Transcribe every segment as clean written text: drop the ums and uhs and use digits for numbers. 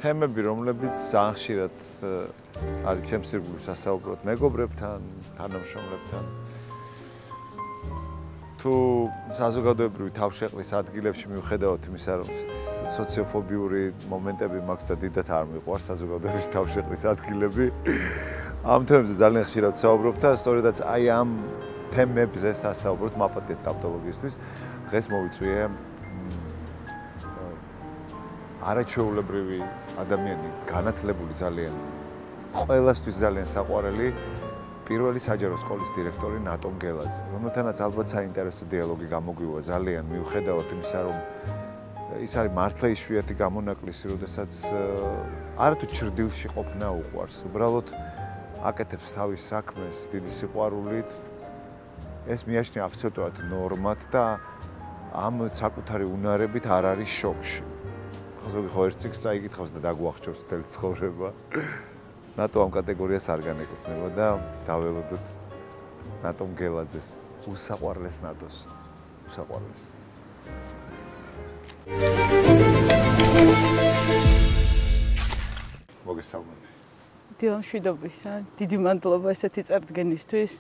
თემები, რომლებიც ძალიან ხშირად არის ჩემს ირგვლივ სასაუბროდ მეგობრებთან, თანამშრომლებთან. თუ საზოგადოებრივი თავშეყრის ადგილებში მიუხედავად იმისა, რომ სოციოფობიური მომენტები მაქვს და დიდად არ მიყვარს საზოგადოების თავშეყრის ადგილები, ამ თემებზე ძალიან ხშირად ვსაუბრობ და სწორედაც აი ამ თემებზე სასაუბროთ მაპატიეთ ტავტოლოგიისთვის. დღეს მოვიწვიე არაჩვეულებრივი ადამიანი, განათლებული ძალიან, ყველასთვის ძალიან საყვარელი პირველი საჯარო სკოლის დირექტორი ნატომ გელაძე, რომელთანაც ალბათ საინტერესო დიალოგი გამოგვივა ძალიან, მიუხედავად იმისა, რომ ის არის მართლა იშვიათი გამონაკლისი, როდესაც არათუ ჩრდილში ყოფნა უყვარს, უბრალოდ აკეთებს თავის საქმეს დიდი სიყვარულით. ეს მიაჩნია აბსოლუტურად ნორმად და ამ საკუთარი უნარებით არ არის შოკში. ზოგი ხო ერთ წიგნს წაიგითხავს და დაგვახჭობს მთელი ცხოვრება. ნატო ამ კატეგორიას არ განეკუთვნება და დაველოდოთ ნატომ გელაძეს, უსაყვარლეს ნატოს. უსაყვარლეს. მოგესალმები. დილამშვიდობისა, დიდი მადლობა ესეთი წარდგენისთვის.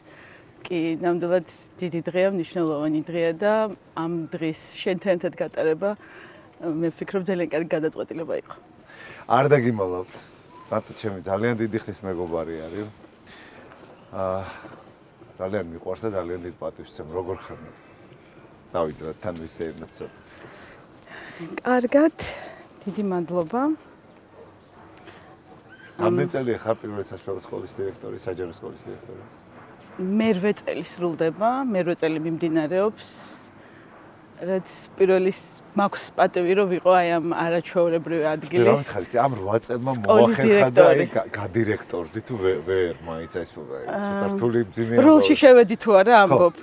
კი, ნამდვილად დიდი დღეა, მნიშვნელოვანი დღეა და ამ დღის შენთან ერთად გატარება მე ვფიქრობ ძალიან კარგი გადაწყვეტილება იყო. არ დაგიმალავთ. ნატო ჩემი ძალიან დიდი ხნის მეგობარი არის. ძალიან მიყვარს და ძალიან დიდ პატივს ვცემ. როგორ ხარ ნატო? დავიძრათ თან ვისეირნოთ ცოტა. კარგად, დიდი მადლობა. ამდენ წელია ხარ პირველი საშუალო სკოლის დირექტორი, საჯარო სკოლის დირექტორი? მერვე წელი სრულდება, მერვე წელი მიმდინარეობს. რაც პირველი მაქვს პატივი რომ ვიყო აი ამ არაჩვეულებრივი ადგილის. რა ხალხი ამ 8 წელმა მოახერხა და აი გადირექტორდი თუ ვერ მაინც ეს ცოტა რთული მძიმე. როლში შევედი თუ არა ამბობ.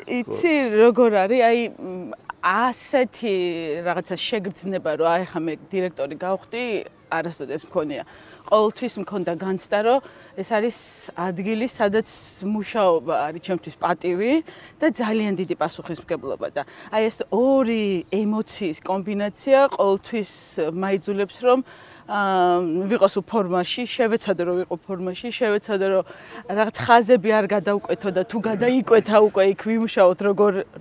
იცი როგორ არის აი ასეთი რაღაცა შეგრძნება რომ აი ხა მე დირექტორი გავხდი არასოდეს მქონია. ყოველთვის მქონდა განცდა რომ ეს არის ადგილი, სადაც მუშაობა არის ჩემთვის პატივი და ძალიან დიდი პასუხისმგებლობა და აი ეს ორი ემოციის კომბინაცია ყოველთვის მაიძულებს რომ ვიყოს ფორმაში, შევეცადო რომ ვიყო ფორმაში, შევეცადო რომ რაღაც ხაზები არ გადავკვეთო და თუ გადაიკვეთა უკვე იქ ვიმუშაოთ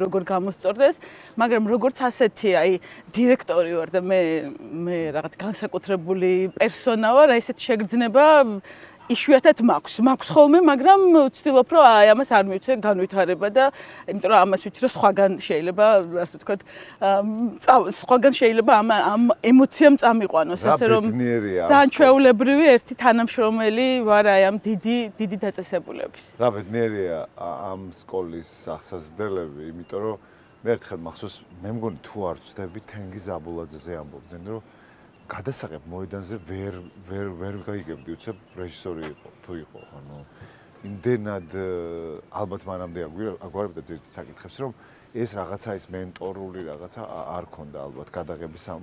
როგორ გამოსწორდეს, მაგრამ როგორც ასეთი აი დირექტორი ვარ და მე რაღაც განსაკუთრებული პერსონა ვარ, აი ესეთი შეგრძნება იშვიათად მაქვს ხოლმე, მაგრამ ვცდილობ რომ აი ამას არ მივცე განვითარება და იმიტომ რომ ამას ვიცი რომ სხვაგან შეიძლება ასე ვთქვათ სხვაგან შეიძლება ამ ემოციამ წამიყვანოს ასე რომ ძალიან ჩვეულებრივი ერთი თანამშრომელი ვარ აი ამ დიდი დაწესებულების. რა ბედნიერია ამ სკოლის აღსაზრდელები, იმიტომ რომ მე ერთხელ მახსოვს მე მგონი თუ არ ვწდები თენგიზ აბულაძეზე ამბობდნენ რომ გადასაღებ მოედანზე ვერ გაიგებდი, უცებ რეჟისორი იყო, თუ იყო, ანუ იმდენად ალბათ მანამდე აგვარებდა ძირითადად საკითხებს, რომ ეს რაღაცა ის მენტორული რაღაცა არ ქონდა ალბათ გადაღების ამ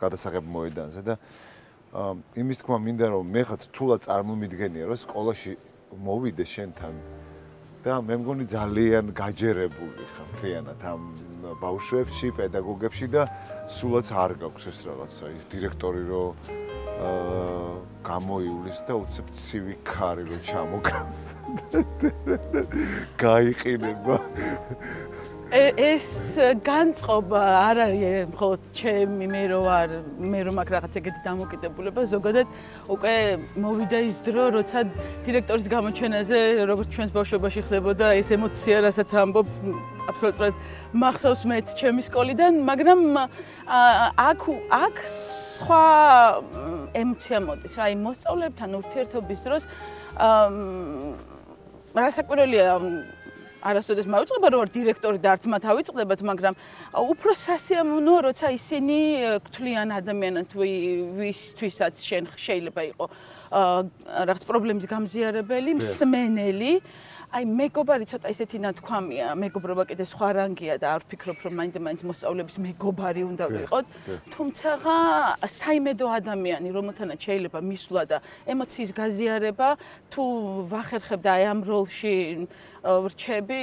გადასაღებ მოედანზე და იმის თქმა მინდა რომ მე ხაც თულად წარმომიდგენია რომ სკოლაში მოვიდე შენთან და მე მგონი ძალიან გაჯერებული ხარ მთლიანად ამ ბავშვებში, პედაგოგებში და სულაც არ გაქვს ეს რაღაცა ის დირექტორი რომ გამოივლის და უცებ ცივი ქარი რომ ჩამოგავს გაიყინება ეს განწყობა არ არის მხოლოდ ჩემი მე რომ მაქვს რაღაც ეგეთი დამოკიდებულება ზოგადად უკვე მოვიდა ის დრო როცა დირექტორის გამოჩენაზე როგორც ჩვენს ბავშვობაში ხდებოდა ეს ემოცია რასაც ამბობ აბსოლუტურად მახსოვს მეც ჩემი სკოლიდან მაგრამ აქ სხვა ემოცია მოდის რა იმ მოსწავლეებთან ურთიერთობის დროს რასაკვირველია არასოდეს მავიწყდება რომ დირექტორი და არც მათ ავიწყდებათ, მაგრამ უფრო სასიამოვნოა, როცა ისინი გთვლიან ადამიანად ვისთვისაც შეიძლება იყო რაღაც პრობლემის გამზიარებელი, მსმენელი. აი მეგობარი ცოტა ისეთი ნათქვამია, მეგობრობა კიდე სხვა რანგია და არ ვფიქრობ რომ მაინც მოსწავლების მეგობარი უნდა ვიყოთ, თუმცა საიმედო ადამიანი, რომელთანაც შეიძლება მისვლა და ემოციის გაზიარება, თუ ვახერხებ და აი ამ როლში ვრჩებ მეგობრები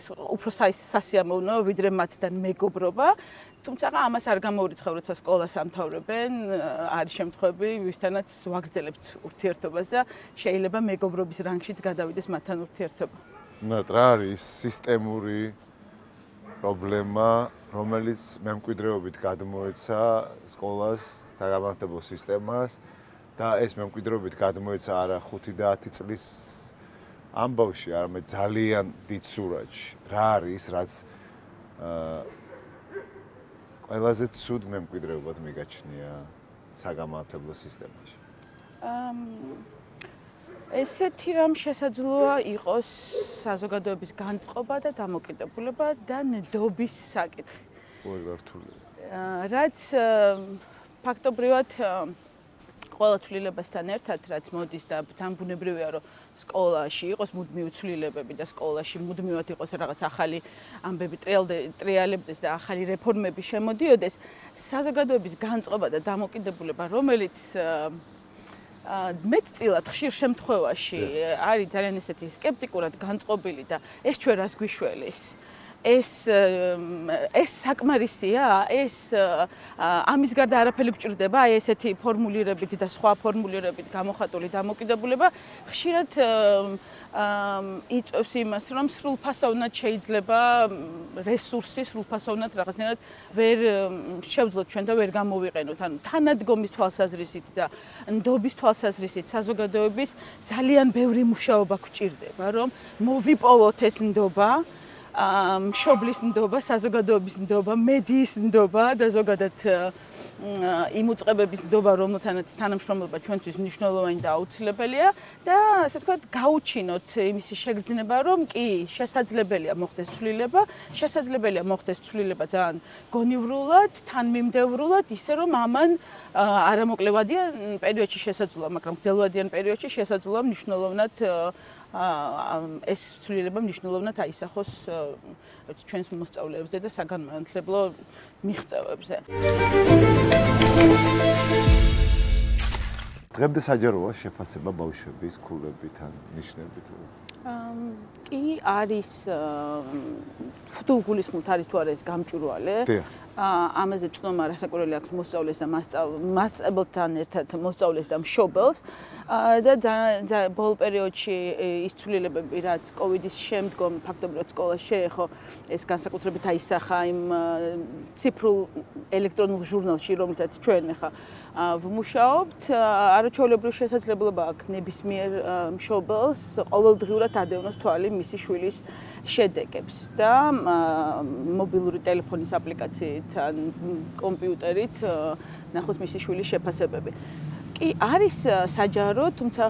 ეს უფრო სასიამოვნოა ვიდრე მათთან მეგობრობა. თუმცა ამას არ გამოურიცხავ, როცა სკოლას ამთავრებენ, არის შემთხვევები, ვისთანაც ვაგრძელებთ ურთიერთობას და შეიძლება მეგობრობის რანგშიც გადავიდეს მათთან ურთიერთობა. რა არის სისტემური პრობლემა, რომელიც მემკვიდრეობით გადმოეცა სკოლას, საგამართლებლო სისტემას და ეს მემკვიდრეობით გადმოეცა არა 5 და 10 წლის ამბავში, არამედ ძალიან დიდ სურათში. რა არის, რაც ყველაზე ცუდ მემკვიდრეობად მიგაჩნია საგამართლებლო სისტემაში? ესეთი რამ შესაძლოა იყოს საზოგადოების განწყობა და დამოკიდებულება და ნდობის საკითხი. ყოველგვართული. რაც ფაქტობრივად ყველა ცვლილებასთან ერთად, რაც მოდის და თან ბუნებრივია, რომ სკოლაში იყოს მუდმივი ცვლილებები და სკოლაში მუდმივად იყოს რაღაც ახალი ამბები ტრიალებდეს და ახალი რეფორმები შემოდიოდეს, საზოგადოების განწყობა და დამოკიდებულება, რომელიც მეტწილად ხშირ შემთხვევაში არის ძალიან ესეთი სკეპტიკურად განწყობილი და ეს ჩვენ რას გვიშველის? ეს საკმარისია, ეს ამის გარდა არაფერი გჭირდება, აი ესეთი ფორმულირებით და სხვა ფორმულირებით გამოხატული დამოკიდებულება ხშირად იწვევს იმას, რომ სრულფასოვნად შეიძლება რესურსი სრულფასოვნად რაღაცნაირად ვერ შევძლოთ ჩვენ და ვერ გამოვიყენოთ. ანუ თანადგომის თვალსაზრისით და ნდობის თვალსაზრისით საზოგადოების ძალიან ბევრი მუშაობა გვჭირდება, რომ მოვიპოვოთ ეს ნდობა. მშობლის ნდობა, საზოგადოების ნდობა, მედიის ნდობა და ზოგადად იმ უწყებების ნდობა, რომელთანაც თანამშრომლობა ჩვენთვის მნიშვნელოვანი და აუცილებელია და ასე ვთქვათ, გაუჩინოთ იმის შეგრძნება, რომ კი შესაძლებელია მოხდეს ცვლილება, შესაძლებელია მოხდეს ცვლილება ძალიან გონივრულად, თანმიმდევრულად, ისე რომ ამან არამოკლევადიან პერიოდში შესაძლოა, მაგრამ გრძელვადიან პერიოდში შესაძლოა მნიშვნელოვნად ეს ცვლილება მნიშვნელოვნად აისახოს ჩვენს მოსწავლეებზე და საგანმანათლებლო მიღწევებზე. დღემდე საჯაროა შეფასება ბავშვების ქულებიდან, ნიშნებით? კი, არის ფუტულ გულისხმობთ არის თუ არა ეს გამჭვირვალე. ამაზე თვითონ რასაკვირველი აქვს მოსწავლეს და მასწავლებელთან ერთად მოსწავლეს და მშობელს და ბოლო პერიოდში ის ცვლილებები, რაც კოვიდის შემდგომ ფაქტობრივად სკოლას შეეხო, ეს განსაკუთრებით აისახა იმ ციფრულ ელექტრონულ ჟურნალში, რომელთაც ჩვენ ახლა ვმუშაობთ, არაჩვეულებრივი შესაძლებლობა აქვს ნებისმიერ მშობელს ყოველდღიურად ადევნოს თვალი მისი შვილის შედეგებს და მობილური ტელეფონის აპლიკაციით ან კომპიუტერით ნახოს მისი შვილის შეფასებები. კი, არის საჯარო, თუმცა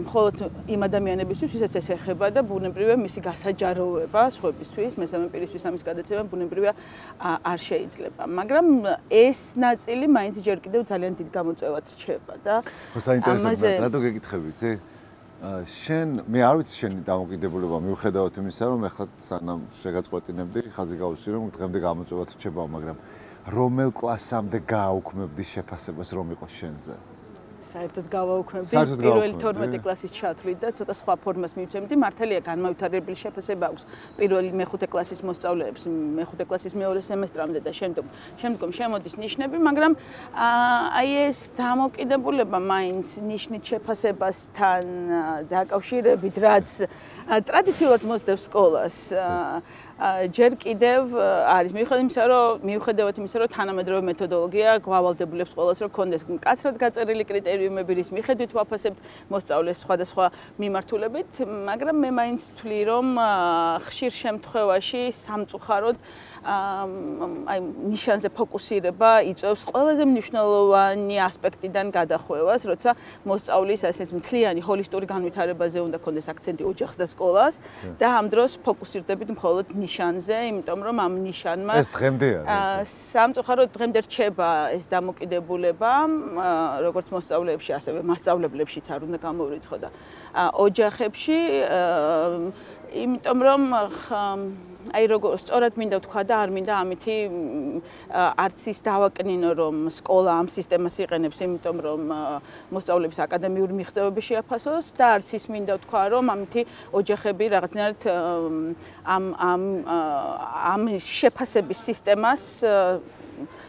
მხოლოდ იმ ადამიანებისთვის, ვისაც ეს ეხება და ბუნებრივია მისი გასაჯაროება სხვებისთვის, მესამე პირისთვის ამის გადაცემა ბუნებრივია არ შეიძლება. მაგრამ ეს ნაწილი მაინც ჯერ კიდევ ძალიან დიდ გამოწვევად რჩება და საინტერესოა, რატო გეკითხები, იცი? მე არ ვიცი შენი დამოკიდებულება მიუხედავად იმისა, რომ ეხლა სანამ შეგაწყვეტინებდი, ხაზი გავუსვი, რომ დღემდე გამოწვევად რჩება, მაგრამ რომელ კლასამდე გააუქმებდი შეფასებას, რომ იყოს შენზე? საერთოდ გავაუქმებდი პირველი 12 კლასის ჩათვლით და ცოტა სხვა ფორმას მივცემდი. მართალია განმავითარებელი შეფასება აქვს პირველი მე-5 კლასის მოსწავლეებს, მე-5 კლასის მეორე სემესტრამდე და შემდგომ შემოდის ნიშნები, მაგრამ აი ეს დამოკიდებულება მაინც ნიშნით შეფასებასთან დაკავშირებით, რაც ტრადიციულად მოსდევს სკოლას. ჯერ კიდევ არის მიუხედავად იმისა, რომ თანამედროვე მეთოდოლოგია გვავალდებულებს ყველას, რომ გქონდეს მკაცრად გაწერილი კრიტერიუმები, რის მიხედვით ვაფასებთ მოსწავლეს სხვადასხვა მიმართულებით, მაგრამ მე მაინც ვთვლი, რომ ხშირ შემთხვევაში სამწუხაროდ აი ნიშანზე ფოკუსირება იწვევს ყველაზე მნიშვნელოვანი ასპექტიდან გადახვევას, როცა მოსწავლის ასეთ მთლიანი ჰოლისტური განვითარებაზე უნდა ქონდეს აქცენტი ოჯახს და სკოლას და ამ დროს ფოკუსირდებით მხოლოდ ნიშანზე, იმიტომ რომ ამ ნიშანმა ეს დღემდე არის. სამწუხაროდ დღემდე რჩება ეს დამოკიდებულება, როგორც მოსწავლეებში, ასევე მასწავლებლებშიც არ უნდა გამოვრიცხო და ოჯახებში, იმიტომ რომ აი როგორ სწორად მინდა ვთქვა და არ მინდა ამითი არც ის დავაკნინო რომ სკოლა ამ სისტემას იყენებს იმიტომ რომ მოსწავლეების აკადემიური მიღწევები შეაფასოს და არც ის მინდა ვთქვა რომ ამითი ოჯახები რაღაცნაირად ამ შეფასების სისტემას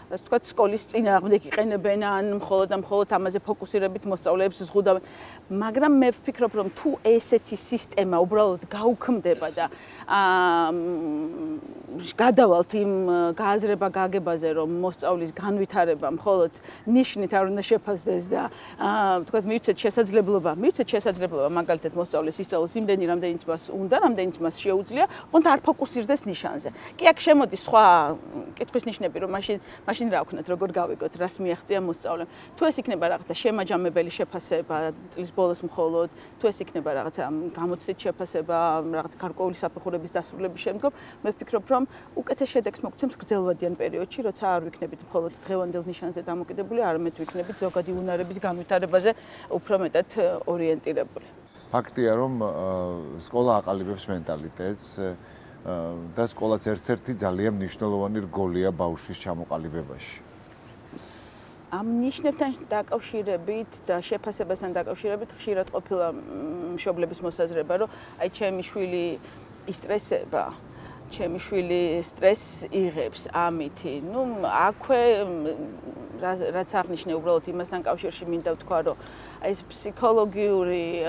ასე ვთქვათ, სკოლის წინააღმდეგ იყენებენ ან მხოლოდ ამაზე ფოკუსირებით მოსწავლეებს ზღუდავენ. მაგრამ მე ვფიქრობ, რომ თუ ესეთი სისტემა უბრალოდ გაუქმდება და გადავალთ იმ გააზრება გაგებაზე, რომ მოსწავლის განვითარება მხოლოდ ნიშნით არ უნდა შეფასდეს და ვთქვათ, მივცეთ შესაძლებლობა, მაგალითად მოსწავლის ისწავლოს იმდენი, რამდენიც მას უნდა, რამდენიც მას შეუძლია, თუმცა არ ფოკუსირდეს ნიშანზე. კი აქ შემოდის სხვა კითხვის ნიშნები, რომ მაშინ რა ვქნათ, როგორ გავიგოთ, რას მიაღწია მოსწავლემ. თუ ეს იქნება რაღაცა შემაჯამებელი შეფასება წლის ბოლოს მხოლოდ, თუ ეს იქნება რაღაცა გამოცდით შეფასება, რაღაც გარკვეული საფეხურების დასრულების შემდგომ, მე ვფიქრობ, რომ უკეთეს შედეგს მოგცემს გრძელვადიან პერიოდში, როცა არ ვიქნებით მხოლოდ დღევანდელ ნიშანზე დამოკიდებული, არამედ ვიქნებით ზოგადი უნარების განვითარებაზე უფრო მეტად ორიენტირებული. ფაქტია, რომ სკოლა აყალიბებს მენტალიტეტს და სკოლაც ერთ-ერთი ძალიან მნიშვნელოვანი რგოლია ბავშვის ჩამოყალიბებაში. ამ ნიშნებთან დაკავშირებით და შეფასებასთან დაკავშირებით ხშირად ყოფილა მშობლების მოსაზრება, რომ აი ჩემი შვილი ისტრესება, ჩემი შვილი სტრესს იღებს ამითი. ნუ აქვე რაც აღნიშნე უბრალოდ იმასთან კავშირში მინდა ვთქვა, რომ აი ეს ფსიქოლოგიური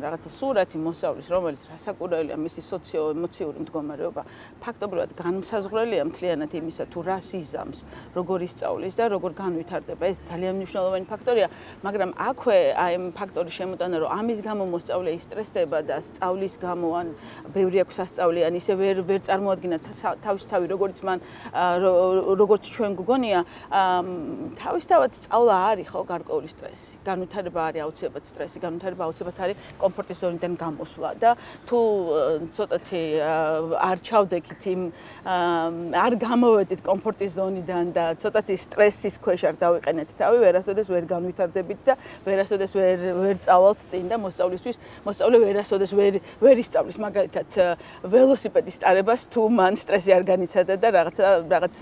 რაღაცა სურათი მოსწავლის, რომელიც რასაკვირველია მისი სოციო-ემოციური მდგომარეობა, ფაქტობრივად განმსაზღვრელია მთლიანად იმისა, თუ რას იზამს, როგორ ისწავლის და როგორ განვითარდება. ეს ძალიან მნიშვნელოვანი ფაქტორია, მაგრამ აქვე აი ამ ფაქტორის შემოტანა, რომ ამის გამო მოსწავლე ისტრესდება და სწავლის გამო ან ბევრი აქვს სასწავლი, ან ისე ვერ წარმოადგინა თავისთავად როგორც მან როგორც ჩვენ გგონია, თავისთავად სწავლა არის ხო გარკვეული სტრესი. განვითარება არის აუცილებლად სტრესი, განვითარება აუცილებლად არის კომფორტის ზონიდან გამოსვლა და თუ ცოტათი არ ჩავდექით იმ არ გამოვედით კომფორტის ზონიდან და ცოტათი სტრესის ქვეშ არ დავიყენეთ თავი, ვერასოდეს ვერ განვითარდებით და ვერასოდეს ვერ წავალთ წინ და მოსწავლე ვერასოდეს ვერ ისწავლის მაგალითად ველოსიპედის ტარებას თუ მან სტრესი არ განიცადა და რაღაც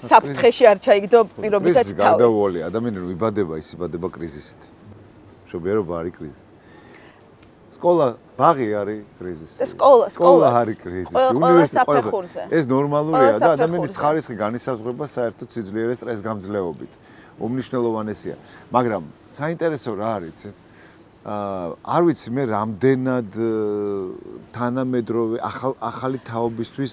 საფრთხეში არ ჩაიგდო პირობითად თავი. გარდაუვალი ადამიანი რომ იბადება, ის იბადება კრიზისით. მშობიარობა არის კრიზისი. სკოლა, ბაღი არის კრიზისი. სკოლა არის კრიზისი. უნივერსიტეტი. ეს ნორმალურია და ადამიანის ხარისხი განისაზღვრება საერთოდ სიძლიერე სტრესგამძლეობით. უმნიშვნელოვანესია. მაგრამ საინტერესო რა არის, არ ვიცი მე რამდენად თანამედროვე ახალი თაობისთვის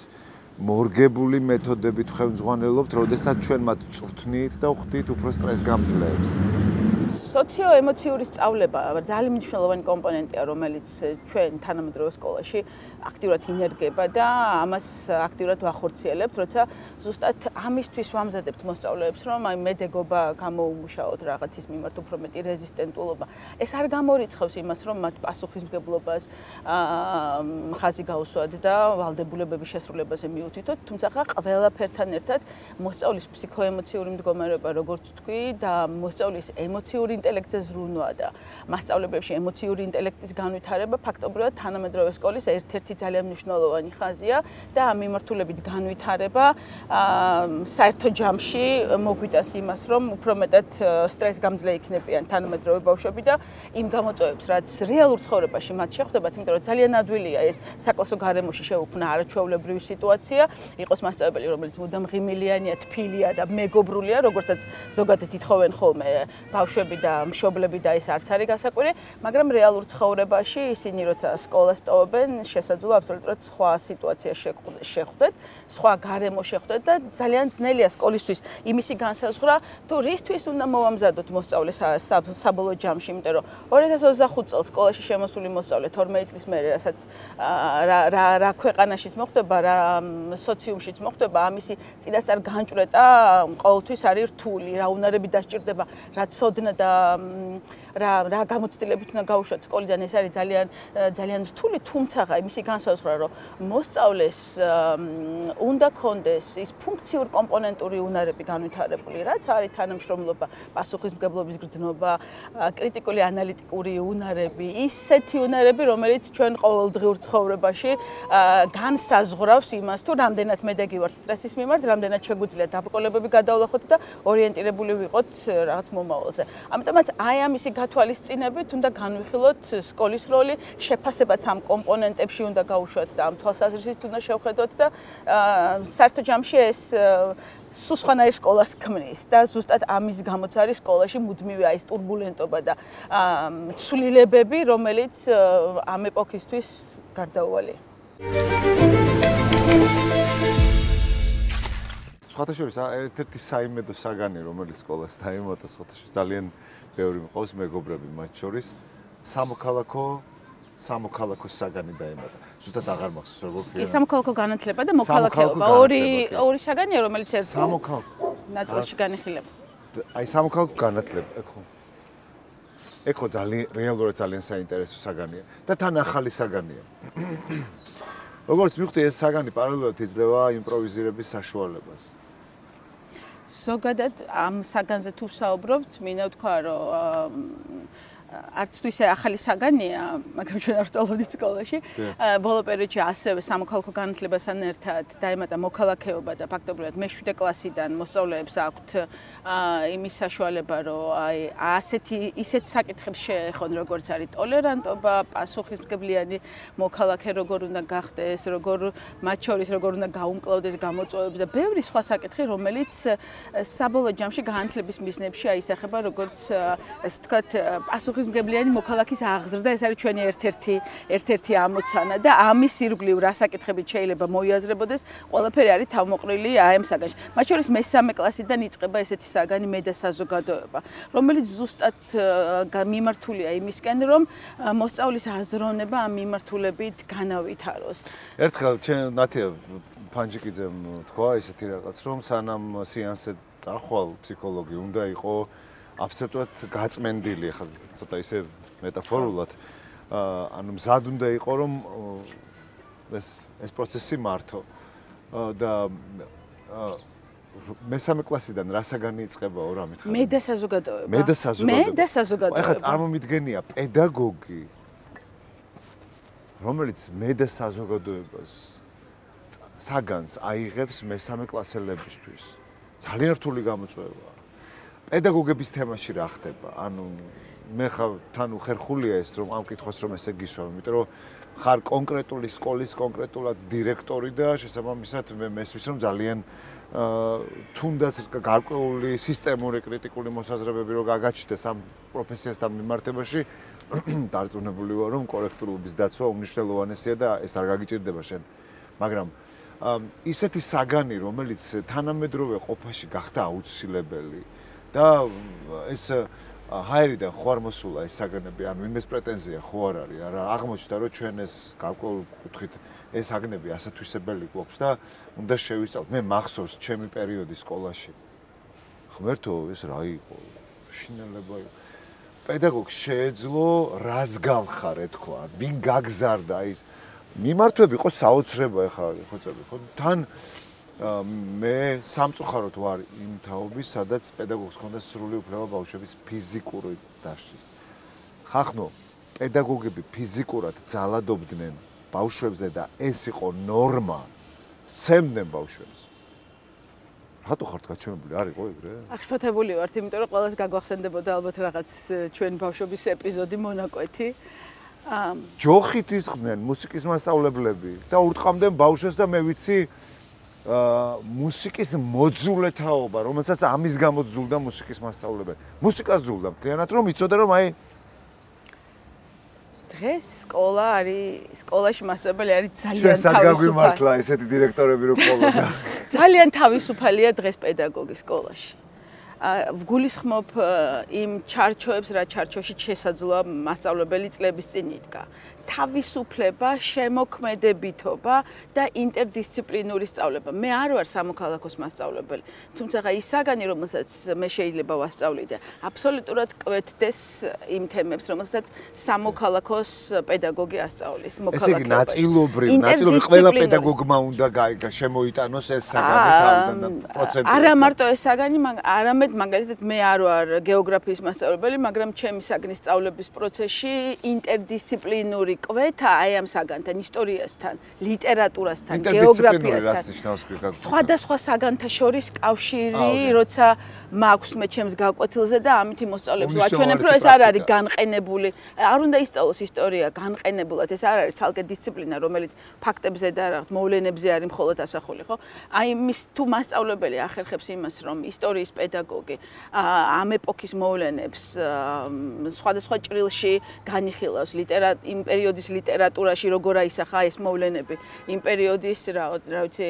მორგებული მეთოდებით ხელმძღვანელობთ, როდესაც ჩვენ მათ წვრთნით და ვხდით უფრო სტრესგამძლეებს. სოციო-ემოციური სწავლება ძალიან მნიშვნელოვანი კომპონენტია, რომელიც ჩვენ თანამედროვე სკოლაში აქტიურად ინერგება და ამას აქტიურად ვახორციელებთ, როცა ზუსტად ამისთვის ვამზადებთ მოსწავლეებს, რომ აი მედეგობა გამოუმუშაოთ რაღაცის მიმართ უფრო მეტი რეზისტენტულობა. ეს არ გამორიცხავს იმას, რომ მათ პასუხისმგებლობას ხაზი გაუსვათ და ვალდებულებების შესრულებაზე მიუთითოთ, თუმცა ყველაფერთან ერთად მოსწავლის ფსიქოემოციური მდგომარეობა, როგორც თქვი, და მოსწავლის ემოციური ინტელექტზე ზრუნვა და მასწავლებელში ემოციური ინტელექტის განვითარება ფაქტობრივად თანამედროვე სკოლის ერთ-ერთი ძალიან მნიშვნელოვანი ხაზია და ამ მიმართულებით განვითარება საერთო ჯამში მოგვიტანს იმას, რომ უფრო მეტად სტრესგამძლე იქნებიან თანამედროვე ბავშვები და იმ გამოწვევებს, რაც რეალურ ცხოვრებაში მათ შეხვდებათ, იმიტომ რომ ძალიან ადვილია ეს საკლასო გარემოში შეუქმნა არაჩვეულებრივი სიტუაცია, იყოს მასწავლებელი, რომელიც მუდამ ღიმილიანია, თბილია და მეგობრულია, როგორცაც ზოგადად ითხოვენ ხოლმე ბავშვები და მშობლები და ეს არც არის გასაკვირი, მაგრამ რეალურ ცხოვრებაში ისინი როცა სკოლას ტოვებენ, შესაძლოა აბსოლუტურად სხვა სიტუაცია შეხვდეთ, სხვა გარემო შეხვდეთ და ძალიან ძნელია სკოლისთვის იმისი განსაზღვრა, თუ რისთვის უნდა მოვამზადოთ მოსწავლეს საბოლოო ჯამში, იმიტომ რომ 2025 წელს სკოლაში შემოსული მოსწავლე 12 წლის მერე, რასაც რა ქვეყანაშიც მოხდება, რა სოციუმშიც მოხდება, ამისი წინასწარ განჭვრეტა ყოველთვის არის რთული, რა უნარები დასჭირდება, რა ცოდნა და რა გამოცდილებით უნდა გაუშვათ სკოლიდან ეს არის ძალიან რთული, თუმცა იმისი განსაზღვრა რომ მოსწავლეს უნდა კონდეს ის ფუნქციურ კომპონენტური უნარები განვითარებული, რაც არის თანამშრომლობა, პასუხისმგებლობის გრძნობა, კრიტიკული ანალიტიკური უნარები, ისეთი უნარები, რომელიც ჩვენ ყოველდღიურ ცხოვრებაში განსაზღვრავს იმას, თუ რამდენად მედეგი ვართ სტრესის მიმართ, რამდენად შეგვიძლია დაბრკოლებები გადავლახოთ და ორიენტირებული ვიყოთ რაღაც მომავალზე. ამიტომაც აი ამისი გათვალისწინებით უნდა განვიხილოთ სკოლის როლი, შეფასებაც ამ კომპონენტებში უნდა გაუშვათ და ამ თვალსაზრისით უნდა შევხედოთ და საერთო ჯამში ეს სულ სხვანაირ სკოლას ქმნის და ზუსტად ამის გამოც არის სკოლაში მუდმივი ეს турბულენტობა და ცვლილებები, რომელიც ამ ეპოქისთვის გარდაუვალია. სხვათა შორის ერთ-ერთი საიმედო საგანი, რომელიც სკოლას დაემატა, სხვათა შორის ძალიან ბევრი მყავს მეგობრები მათ შორის, სამოქალაქო საგანი დაემატა. ზუსტად აღარ მახსოვს როგორ ქვია. სამოქალაქო განათლება და მოქალაქეობა ორი საგანია, რომელიც ერთ ნაწილში განიხილება. აი სამოქალაქო განათლება, ეგ ხო რეალურად ძალიან საინტერესო საგანია და თან ახალი საგანია. როგორც მივხვდი, ეს საგანი პარალელურად იძლევა იმპროვიზირების საშუალებას. ზოგადად ამ საგანზე თუ საუბრობთ, მინდა ვთქვა, რომ არც თუ ისე ახალი საგანია, მაგრამ ჩვენ არ ვსწავლობდით სკოლაში. ბოლო პერიოდში ასევე სამოქალაქო განათლებასთან ერთად დაემატა მოქალაქეობა და ფაქტობრივად მე-7 კლასიდან მოსწავლეებს აქვთ იმის საშუალება, რომ აი ისეთ საკითხებს შეეხონ, როგორც არის ტოლერანტობა, პასუხისმგებლიანი მოქალაქე როგორ უნდა გახდეს, მათ შორის როგორ უნდა გაუმკლავდეს გამოწვევები და ბევრი სხვა საკითხი, რომელიც საბოლოო ჯამში განათლების მიზნებში აისახება როგორც ასე ვთქვათ, პასუხისმგებლიანი მოქალაქის აღზრდა, ეს არის ჩვენი ერთ-ერთი ამოცანა და ამის ირგვლივ რა საკითხებით შეიძლება მოიაზრებოდეს, ყველაფერი არის თავმოყრილი ამ საგანში. მათ შორის მე-3 კლასიდან იწყება ესეთი საგანი მე და საზოგადოება, რომელიც ზუსტად მიმართულია იმისკენ, რომ მოსწავლის აზროვნება ამ მიმართულებით განავითაროს. ერთხელ ნათია ფანჯიკიძემ თქვა ესეთი რაღაც, რომ სანამ სეანსზე წახვალ ფსიქოლოგი უნდა იყო აბსოლუტურად გაწმენდილი, ხა ცოტა ისე მეტაფორულად, ანუ მზად უნდა იყო, რომ ეს პროცესი მართო და მე-3 კლასიდან რა საგანი იწყებაო რა მითხარ? მე და საზოგადოება. მე და საზოგადოება. ახლა წარმომიდგენია პედაგოგი, რომელიც მე და საზოგადოებას საგანს აიღებს მე-3 კლასელებისთვის. ძალიან რთული გამოწვევაა. პედაგოგების თემაში რა ხდება? ანუ მე თან უხერხულია ეს რომ ამ კითხვას რომ ესე გისვა, იმიტომ რომ ხარ კონკრეტული სკოლის კონკრეტულად დირექტორი და შესაბამისად მე მესმის რომ ძალიან თუნდაც გარკვეული სისტემური კრიტიკული მოსაზრებები რო გაგაჩნდეს ამ პროფესიასთან მიმართებაში, დარწმუნებული ვარ რომ კორექტულობის დაცვა უმნიშვნელოვანესია და ეს არ გაგიჭირდება შენ. მაგრამ ისეთი საგანი, რომელიც თანამედროვე ყოფაში გახდა აუცილებელი და ეს ჰაერიდან ხო არ მოსულა ეს საგანები, ანუ იმის პრეტენზია ხო არ არის, არა აღმოჩნდა რომ ჩვენ ეს გარკვეულ კუთხით ეს საგნები ასათვისებელი გვაქვს და უნდა შევისწავლოთ. მე მახსოვს ჩემი პერიოდი სკოლაში. ღმერთო, ეს რა იყო? შინელება იყო. პედაგოგს შეეძლო რას გავხარე თქვა, ვინ გაგზარდა ის მიმართვები იყო საოცრება ახლა ხოცები ხო თან მე სამწუხაროდ ვარ იმ თაობის, სადაც პედაგოგს ჰქონდა სრული უფლება ბავშვების ფიზიკური დაშლის. ხახნო, პედაგოგები ფიზიკურად ძალადობდნენ ბავშვებზე და ეს იყო ნორმა, სცემდნენ ბავშვებს. რატო ხარ გაჩვენებული? არ იყო ეგრე? აღშფოთებული ვართ, იმიტომ რომ ყველას გაგვახსენდებოდა ალბათ რაღაც ჩვენ ბავშვობის ეპიზოდი მონაკვეთი. ჯოხით ისხდნენ მუსიკის მასწავლებლები და ურტყამდნენ ბავშვებს და მე ვიცი მუსიკის მოძულეთაობა, რომელსაც ამის გამო ძულდა მუსიკის მასწავლებელი. მუსიკას ძულდა მთლიანად, რომ იცოდა რომ აი დღეს სკოლა არის, სკოლაში მასწავლებელი არის ძალიან თავისუფალი. ჩვენ საგვიმართლა ესეთი დირექტორები რო ყოლოდა. ძალიან თავისუფალია დღეს პედაგოგი სკოლაში. ვგულისხმობ იმ ჩარჩოებს, რა ჩარჩოში შესაძლოა მასწავლებელი წლების წინ იდგა. თავისუფლება, შემოქმედებითობა და ინტერდისციპლინური სწავლება. მე არ ვარ სამოქალაქოს მასწავლებელი, თუმცა ის საგანი, რომელსაც მე შეიძლება ვასწავლიდე, აბსოლუტურად კვეთდეს იმ თემებს, რომელსაც სამოქალაქოს პედაგოგი ასწავლის. ესე იგი, ნაწილობრივ ყველა პედაგოგმა უნდა შემოიტანოს ეს საგანი პროცენტულად. არა მარტო ეს საგანი, არამედ მაგალითად მე არ ვარ გეოგრაფიის მასწავლებელი, მაგრამ ჩემი საგნის სწავლების პროცესში ინტერდისციპლინური კვეთა აი ამ საგანთან, ისტორიასთან, ლიტერატურასთან, გეოგრაფიასთან. სხვადასხვა საგანთა შორის კავშირი, როცა მაქვს მე ჩემს გაკვეთილზე და ამით მოსწავლეებს ვაჩვენებ, რომ ეს არ არის განყენებული. არ უნდა ისწავლოს ისტორია განყენებულად, ეს არ არის ცალკე დისციპლინა, რომელიც ფაქტებზე და რაღაც მოვლენებზე არის მხოლოდ ასახული, ხო? აი მის თუ მასწავლებელი ახერხებს იმას, რომ ისტორიის პედაგოგი ამ ეპოქის მოვლენებს სხვადასხვა ჭრილში განიხილავს იმ პერიოდის ლიტერატურაში როგორ აისახა ეს მოვლენები, იმ პერიოდის რა ვიცი,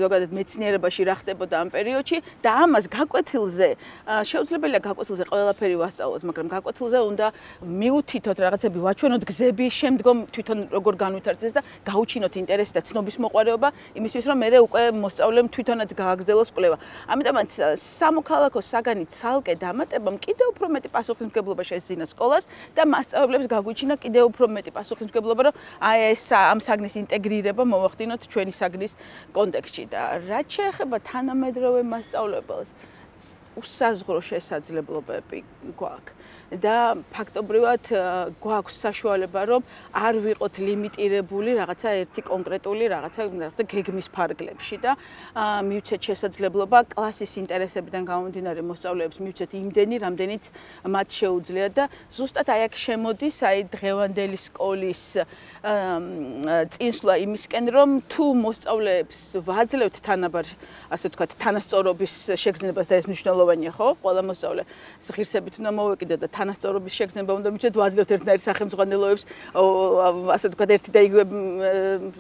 ზოგადად მეცნიერებაში რა ხდებოდა ამ პერიოდში და ამას გაკვეთილზე შეუძლებელია გაკვეთილზე ყველაფერი ვასწავლოთ, მაგრამ გაკვეთილზე უნდა მიუთითოთ რაღაცები, ვაჩვენოთ გზები, შემდგომ თვითონ როგორ განვითარდეს და გაუჩინოთ ინტერესი და ცნობის მოყვარეობა იმისთვის, რომ მე უკვე მოსწავლემ თვითონაც გააგრძელოს კვლევა. ამიტომაც სამოქალაქო საგანი ცალკე დამატებამ კიდევ უფრო მეტი პასუხისმგებლობა შეეძინა სკოლას და მასწავლებლებს გაგვიჩინა კიდევ უფრო მეტი პასუხისმგებლობა, რომ აი ეს ამ საგნის ინტეგრირება მოვახდინოთ ჩვენი საგნის კონტექსტში და რაც შეეხება თანამედროვე მასწავლებელს, უსაზღვრო შესაძლებლობები გვაქვს და ფაქტობრივად გვაქვს საშუალება, რომ არ ვიყოთ ლიმიტირებული რაღაცა ერთი კონკრეტული რაღაცა გეგმის ფარგლებში და მივცეთ შესაძლებლობა კლასის ინტერესებიდან გამომდინარე მოსწავლეებს მივცეთ იმდენი, რამდენიც მათ შეუძლიათ და ზუსტად აი აქ შემოდის აი დღევანდელი სკოლის წინსვლა იმისკენ, რომ თუ მოსწავლეებს ვაძლევთ თანაბარ, ასე ვთქვათ, თანასწორობის შეგრძნებას და ეს მნიშვნელოვანია, ხო? ყველა მოსწავლე ღირსებით უნდა მოვეკიდო და თანასწორობის შეგრძნება უნდა მივცეთ, ვაძლევთ ერთნაირ სახელმძღვანელოებს, ასე ვთქვათ, ერთი და იგივე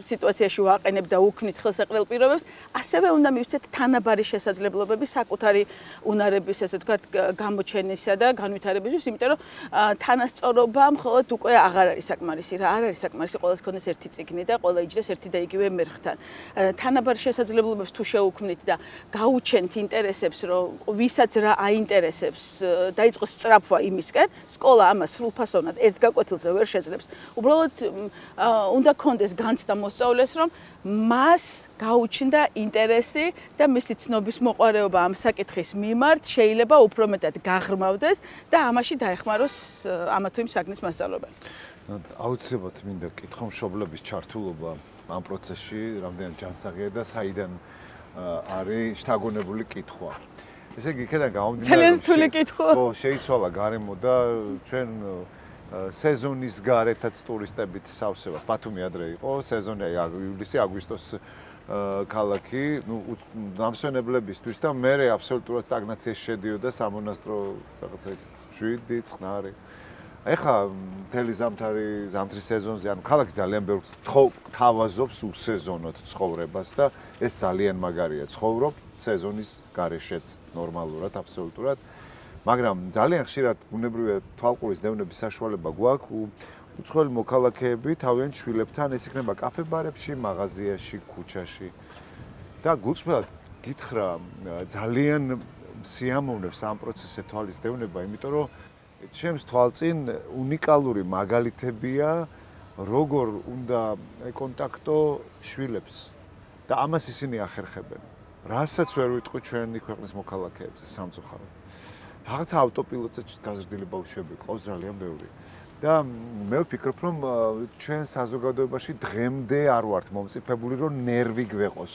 სიტუაციაში ვაყენებ და უქმნით ხელსაყრელ პირობებს, ასევე უნდა მივცეთ თანაბარი შესაძლებლობები საკუთარი უნარების, ასე ვთქვათ, გამოჩენისა და განვითარებისთვის, იმიტომ რომ თანასწორობა მხოლოდ უკვე აღარ არის საკმარისი, რა არ არის საკმარისი, ყველას ქონდეს ერთი წიგნი და ყველა იჯდეს ერთი და იგივე მერხთან. თანაბარი შესაძლებლობებს თუ შეუქმნით და გაუჩენთ ინტერესებს, რომ ვისაც რა აინტერესებს, დაიწყოს სწრაფვა იმისკენ, სკოლა ამას სრულფასოვნად ერთ გაკვეთილზე ვერ შეძლებს. უბრალოდ უნდა კონდეს განცდა მოსწავლეს, რომ მას გაუჩნდა ინტერესი და მისი ცნობის მოყვარეობა ამ საკითხის მიმართ შეიძლება უფრო მეტად გაღრმავდეს და ამაში დაეხმაროს ამა თუ იმ საგნის მასწავლებელი. აუცილებლად მინდა კითხომშობლების ჩართულობა ამ პროცესში რამდენად ჯანსაღია და საიდან არის შთაგონებული კითხვა. ესე იგი, იქიდან გამომდინარე, ძალიან რთული კითხვა. ხო, შეიცვალა გარემო და ჩვენ სეზონის გარეთაც ტურისტებით სავსება. ბათუმი ადრე იყო, სეზონი ივლისი, აგვისტოს ქალაქი, დამსვენებლებისთვის და მე აბსოლუტურად სტაგნაციაში შედიოდა სამონასტრო რაღაცა ის 7 წყნარი. ეხლა მთელი ზამთრის სეზონზე, ანუ ქალაქი ძალიან ბევრს თავაზობს უსეზონოდ ცხოვრებას და ეს ძალიან მაგარია. ცხოვრობ სეზონის გარეშეც ნორმალურად, აბსოლუტურად. მაგრამ ძალიან ხშირად ბუნებრივია თვალყურის დევნების საშუალება გვაქვს. უცხოელი მოქალაქეები თავიანთ შვილებთან ეს იქნება კაფე-ბარებში, მაღაზიაში, ქუჩაში. და გულწრფელად გითხრა, ძალიან სიამოვნებს ამ პროცესზე თვალის დევნება, იმიტომ რომ ჩემს თვალწინ უნიკალური მაგალითებია, როგორ უნდა ეკონტაქტო შვილებს და ამას ისინი ახერხებენ. რასაც ვერ ვიტყვი ჩვენი ქვეყნის მოქალაქეებზე სამწუხაროდ. რაღაცა ავტოპილოტზე გაზრდილი ბავშვები ყავს ძალიან ბევრი. და მე ვფიქრობ, რომ ჩვენ საზოგადოებაში დღემდე არ ვართ მომწიფებული, რომ ნერვი გვეყოს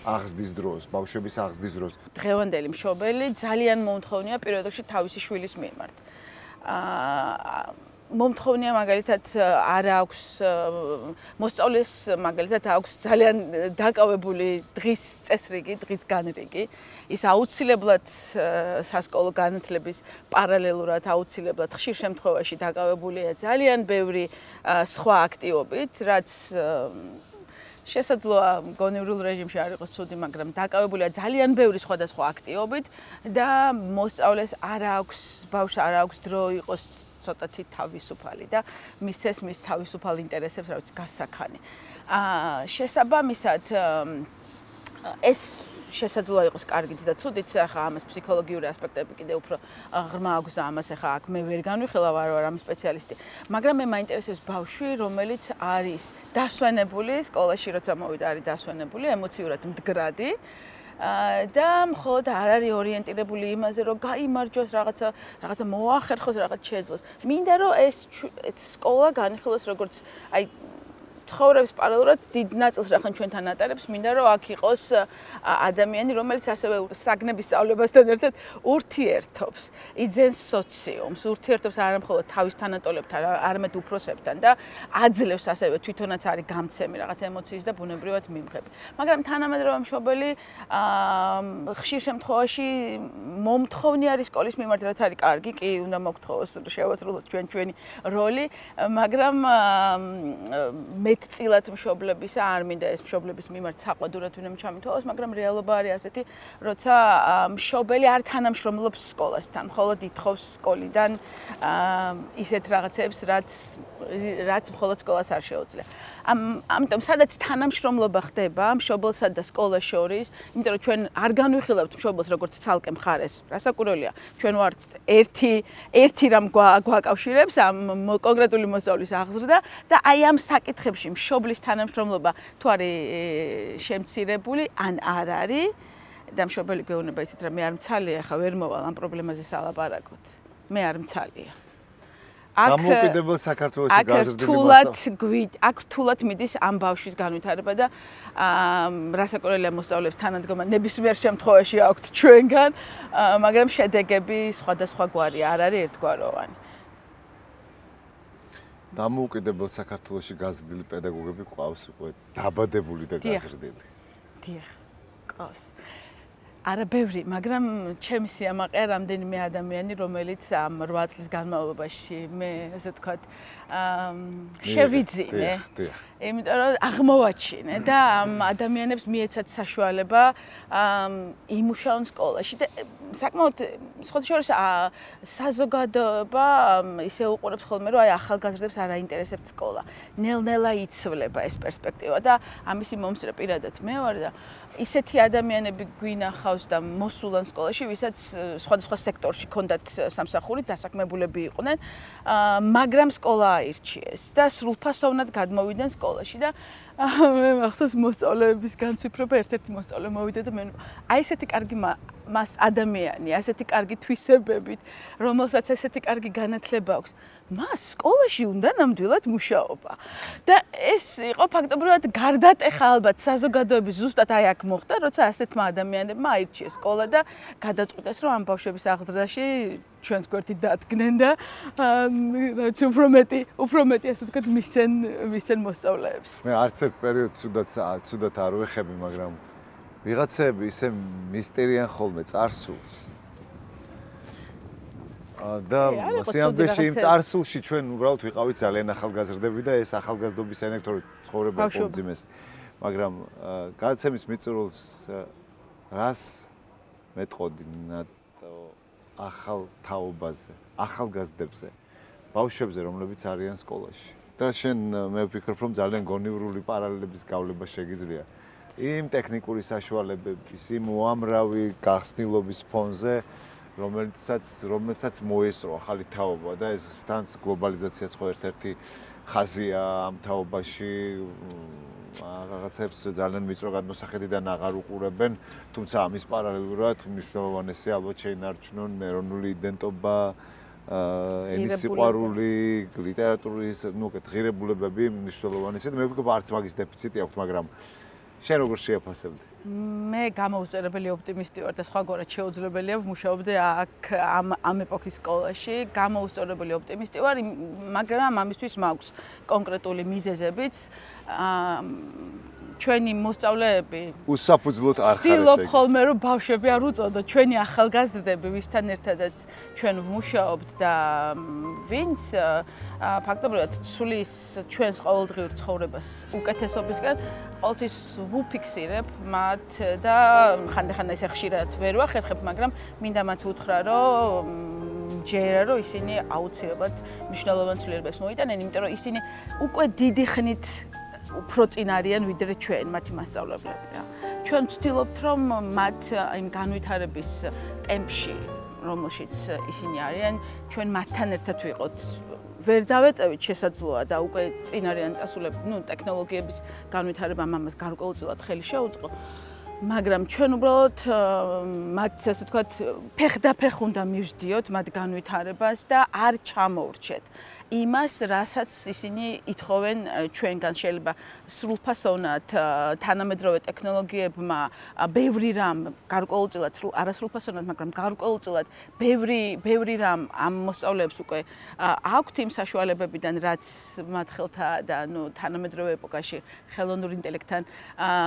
აღზრდის დროს, ბავშვების აღზრდის დროს. დღევანდელი მშობელი ძალიან მომთხოვნია პირველ რიგში თავისი შვილის მიმართ. მომთხოვნია მაგალითად არ აქვს მოსწავლეს მაგალითად აქვს ძალიან დაკავებული დღის წესრიგი, დღის განრიგი. ის აუცილებლად სასკოლო განათლების პარალელურად აუცილებლად ხშირ შემთხვევაში დაკავებულია ძალიან ბევრი სხვა აქტივობით, რაც შესაძლოა გონივრულ რეჟიმში არ იყოს ცუდი, მაგრამ დაკავებულია ძალიან ბევრი სხვადასხვა აქტივობით და მოსწავლეს ბავშვს არ აქვს დრო იყოს ცოტათი თავისუფალი და მისცეს მის თავისუფალ ინტერესებს რა ვიცი გასაქანი. შესაბამისად ეს შესაძლოა იყოს კარგიც და ცუდიც, ახლა ამას ფსიქოლოგიური ასპექტები კიდე უფრო ღრმა აქვს და ამას ახლა აქ მე ვერ განვიხილავ, არ ამ სპეციალისტი. მაგრამ მე მაინტერესებს ბავშვი, რომელიც არის დასვენებული სკოლაში, როცა მოვიდა არის დასვენებული, ემოციურად მდგრადი და მხოლოდ არ არის ორიენტირებული იმაზე, რომ გაიმარჯვოს რაღაცა მოახერხოს, რაღაც შეძლოს. მინდა რომ ეს სკოლა განიხილოს როგორც აი ცხოვრების პარალელურად დიდ ნაწილს რახან ჩვენთან ატარებს, მინდა რომ აქ იყოს ადამიანი, რომელიც ასევე საგნების სწავლებასთან ერთად ურთიერთობს, იძენს სოციუმს, ურთიერთობს არა მხოლოდ თავის თანატოლებთან, არამედ უფროსებთან და აძლევს ასევე თვითონაც არის გამცემი რაღაც ემოციის და ბუნებრივად მიმღები. მაგრამ თანამედროვე მშობელი ხშირ შემთხვევაში მომთხოვნი არის სკოლის მიმართ, რაც არის კარგი, კი უნდა მოგთხოვოს შევასრულოთ ჩვენი როლი, მაგრამ მეტწილად მშობლებისა არ მინდა ეს მშობლების მიმართ საყვედურად უნდა ჩამითვალოს, მაგრამ რეალობა არის ასეთი, როცა მშობელი არ თანამშრომლობს სკოლასთან, მხოლოდ ითხოვს სკოლიდან ისეთ რაღაცებს, რაც მხოლოდ სკოლას არ შეუძლია. ამიტომ სადაც თანამშრომლობა ხდება მშობელსა და სკოლას შორის, იმიტომ რომ ჩვენ არ განვიხილავთ მშობელს როგორც ცალკე მხარეს, რასაკვირველია, ჩვენ ვართ ერთი რამ გვაკავშირებს ამ კონკრეტული მოსწავლის აღზრდა და აი ამ საკითხებში მშობლის თანამშრომლობა თუ არის შემცირებული ან არ არის და მშობელი გვეუბნება ისიც რომ მე არ მცალია, ხა ვერ მოვალ ამ პრობლემაზე სალაპარაკოთ. მე არ მცალია. დამოუკიდებელ საქართველოში გაზრდილი აქ რთულად მიდის ამ ბავშვის განვითარება და რასაკვირველია მოსწავლეებს თანადგომა ნებისმიერ შემთხვევაში აქვთ ჩვენგან, მაგრამ შედეგები სხვადასხვა გვარი არ არის ერთგვაროვანი. დამოუკიდებელ საქართველოში გაზრდილი პედაგოგები ყავს უკვე დაბადებული და გაზრდილი. დიახ, ყავს. არა ბევრი, მაგრამ ჩემი სიამაყეა რამდენიმე ადამიანი, რომელიც ამ 8 წლის განმავლობაში მე ასე ვთქვათ, შევიძინე. იმიტომ რომ აღმოვაჩინე და ამ ადამიანებს მიეცათ საშუალება იმუშაონ სკოლაში და საკმაოდ სხვადასხვა საზოგადოება ისე უყურებს ხოლმე, რომ აი ახალგაზრდებს არ აინტერესებთ სკოლა. ნელ-ნელა იცვლება ეს პერსპექტივა და ამისი მომსწრე პირადად მე ვარ და ისეთი ადამიანები გვინახავს და მოსულან სკოლაში, ვისაც სხვადასხვა სექტორში ჰქონდათ სამსახური, დასაქმებულები იყვნენ, მაგრამ სკოლა აირჩიეს და სრულფასოვნად გადმოვიდნენ სკოლაში და მე მახსოვს მოსწავლეების განცვიფრება, ერთ-ერთი მოსწავლე მოვიდა და მე აი ესეთი კარგი მას ადამიანი, ასეთი კარგი თვისებებით, რომელსაც ესეთი კარგი განათლება აქვს. მას სკოლაში უნდა ნამდვილად მუშაობა. და ეს იყო ფაქტობრივად გარდატეხა ალბათ საზოგადოების ზუსტად აი აქ მოხდა, როცა ასეთმა ადამიანებმა აირჩიეს სკოლა და გადაწყვიტეს, რომ ამ ბავშვების აღზრდაში ჩვენს გვერდით დადგნენ და რაც უფრო მეტი ასე ვთქვათ მისცენ მოსწავლეებს. მე არც ერთ პერიოდს ცუდად არ ვეხები, მაგრამ ვიღაცები ისე მისტერიან ხოლმე წარსულს. და სიამბეში იმ წარსულში ჩვენ უბრალოდ ვიყავით ძალიან ახალგაზრდები და ეს ახალგაზრდობის ელექტრონული ცხოვრება პომძიმეს. მაგრამ გადაცემის მიწურულს რას მეტყოდი ახალ თაობაზე, ახალგაზრდებზე, ბავშვებზე, რომლებიც არიან სკოლაში. და შენ მე ვფიქრობ, რომ ძალიან გონივრული პარალელების გავლება შეგიძლია იმ ტექნიკური საშუალებების, იმ უამრავი გახსნილობის ფონზე, რომელსაც მოესწრო ახალი თაობა და ეს თან გლობალიზაციაც ხო ერთ-ერთი ხაზია ამ თაობაში. რაღაცებს ძალიან ვიწრო გადმოსახედიდან აღარ უყურებენ, თუმცა ამის პარალელურად მნიშვნელოვანესი ალბათ შეინარჩუნონ ეროვნული იდენტობა, ენის სიყვარული, ლიტერატურის, ღირებულებები მნიშვნელოვანესი და მე ვფიქრობ, არც მაგის დეფიციტი აქვს, მაგრამ შენ როგორ შეაფასებდი? მე გამოუწერებელი ოპტიმისტი ვარ და სხვაგვარად შეუძლებელია ვმუშაობდე აქ ამ ეპოქის სკოლაში. გამოუწერებელი ოპტიმისტი ვარ, მაგრამ ამისთვის მაქვს კონკრეტული მიზეზებიც. ჩვენი მოსწავლეები უსაფუძვლოდ არ ხარ ესე. ვცდილობ ხოლმე რომ ბავშვები არ უწოდოთ, ჩვენი ახალგაზრდები, ვისთან ერთადაც ჩვენ ვმუშაობთ და ვინც ფაქტობრივად ცulis ჩვენს ყოველდღიურ ცხოვრებას უკეთესობისგან ყოველთვის ვუფიქსირებ მათ და ხანდახან ესე ხშირად ვერ ვახერხებ, მაგრამ მინდა მათ უთხრა, რომ ჯერა რომ ისინი აუცილებლად მნიშვნელოვან ცვლილებას მოიტანენ, იმიტომ რომ ისინი უკვე დიდი ხნით უფრო წინ არიან ვიდრე ჩვენ, მათი მასწავლებლები რა. ჩვენ ვცდილობთ რომ მათ იმ განვითარების ტემპში, რომელშიც ისინი არიან, ჩვენ მათთან ერთად ვიყოთ. ვერ დავეწევით შესაძლოა და უკვე წინ არიან წასულები, ტექნოლოგიების განვითარებამ ამას გარკვეულწილად ხელი შეუწყო. მაგრამ ჩვენ უბრალოდ მათ ასე ვთქვათ, ფეხდაფეხ უნდა მივსდიოთ მათ განვითარებას და არ ჩამოვრჩეთ იმას, რასაც ისინი ითხოვენ ჩვენგან. შეიძლება სრულფასოვნად თანამედროვე ტექნოლოგიებმა ბევრი რამ გარკვეულწილად არასრულფასოვნად, მაგრამ გარკვეულწილად ბევრი რამ ამ მოსწავლეებს უკვე აქვთ იმ საშუალებებიდან, რაც მათ ხელთაა და თანამედროვე ეპოქაში ხელოვნურ ინტელექტთან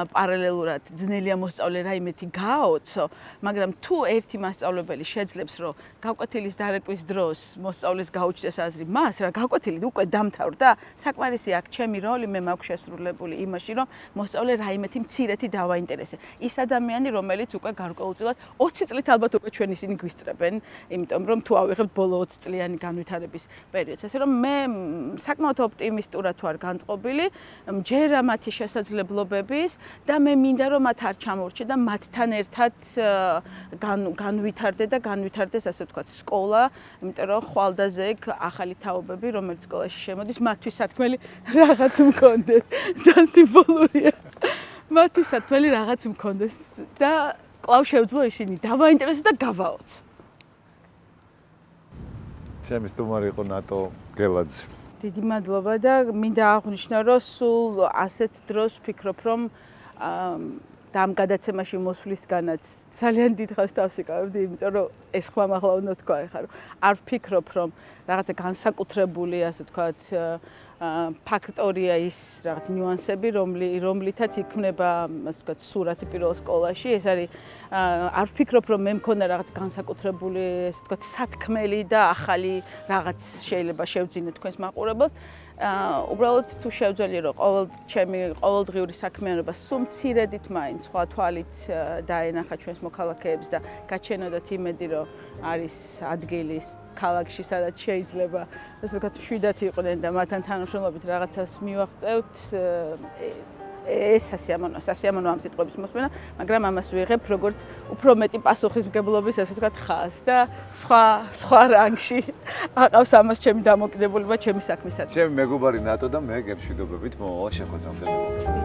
პარალელურად ძნელია მოსწავლე რაიმეთი გააოცო, მაგრამ თუ ერთი მასწავლებელი შეძლებს, რომ გაკვეთილის დარეკვის დროს მოსწავლეს გაუჩნდეს აზრი მას, რა გაკვეთილი უკვე დამთავრდა, საკმარისი აქ ჩემი როლი მე მაქვს შესრულებული იმაში, რომ მოსწავლე რაიმეთი მცირეთი დავაინტერესე. ის ადამიანი, რომელიც უკვე გარკვეულწილად 20 წლით ალბათ უკვე ჩვენ ისინი გვისწრებენ, იმიტომ რომ თუ ავიღებთ ბოლო 20 წლიანი განვითარების პერიოდს, ასე რომ მე საკმაოდ ოპტიმისტურად ვარ განწყობილი, მჯერა მათი შესაძლებლობების და მე მინდა რომ მათ არ ჩამოვრჩე და მათთან ერთად განვითარდე და განვითარდეს ასე ვთქვათ სკოლა, იმიტომ რომ ხვალდაზე ეგ ახალი თაობები რომელიც სკოლაში შემოდის, მათთვის სათქმელი რაღაც მქონდეს და სიმბოლურია. მათთვის სათქმელი რაღაც მქონდეს და კვლავ შევძლო ისინი დავაინტერესო და გავაოც. ჩემი სტუმარი იყო ნატო გელაძე. დიდი მადლობა და მინდა აღვნიშნო, რომ სულ ასეთ დროს ვფიქრობ, რომ და ამ გადაცემაში მოსვლისგანაც ძალიან დიდ ხანს თავს ვიკავებდი, იმიტომ რომ ეს ხმა ახლა უნდა თქვა ეხლა, რომ არ ვფიქრობ, რომ რაღაცა განსაკუთრებული, ასე ვთქვათ, ფაქტორია ის რაღაც ნიუანსები, რომლითაც იქმნება, ასე ვთქვათ, სურათი პირველ სკოლაში. ეს არის არ ვფიქრობ, რომ მე მქონდა რაღაც განსაკუთრებული, ასე ვთქვათ, სათქმელი და ახალი რაღაც შეიძლება შევძინე თქვენს მაყურებელს. უბრალოდ თუ შევძელი რომ ჩემი ყოველდღიური საქმიანობა სულ მცირედით მაინც სხვა თვალით დაენახა ჩვენს მოქალაქეებს და გაჩვენოდათ იმედი რომ არის ადგილი ქალაქში სადაც შეიძლება ასე ვთქვათ მშვიდად იყვნენ და მათთან თანამშრომლობით რაღაცას მივაღწევთ ეს სასიამოვნო ამ სიტყვების მოსმენა, მაგრამ ამას ვიღებ როგორც უფრო მეტი პასუხისმგებლობის, ასე ვთქვათ, ხაზს და სხვა რანგში აყავს ამას ჩემი დამოკიდებულება ჩემი საქმისათვის. ჩემი მეგობარი ნატო და მე გემშვიდობებით მომავალ შეხვედრამდე.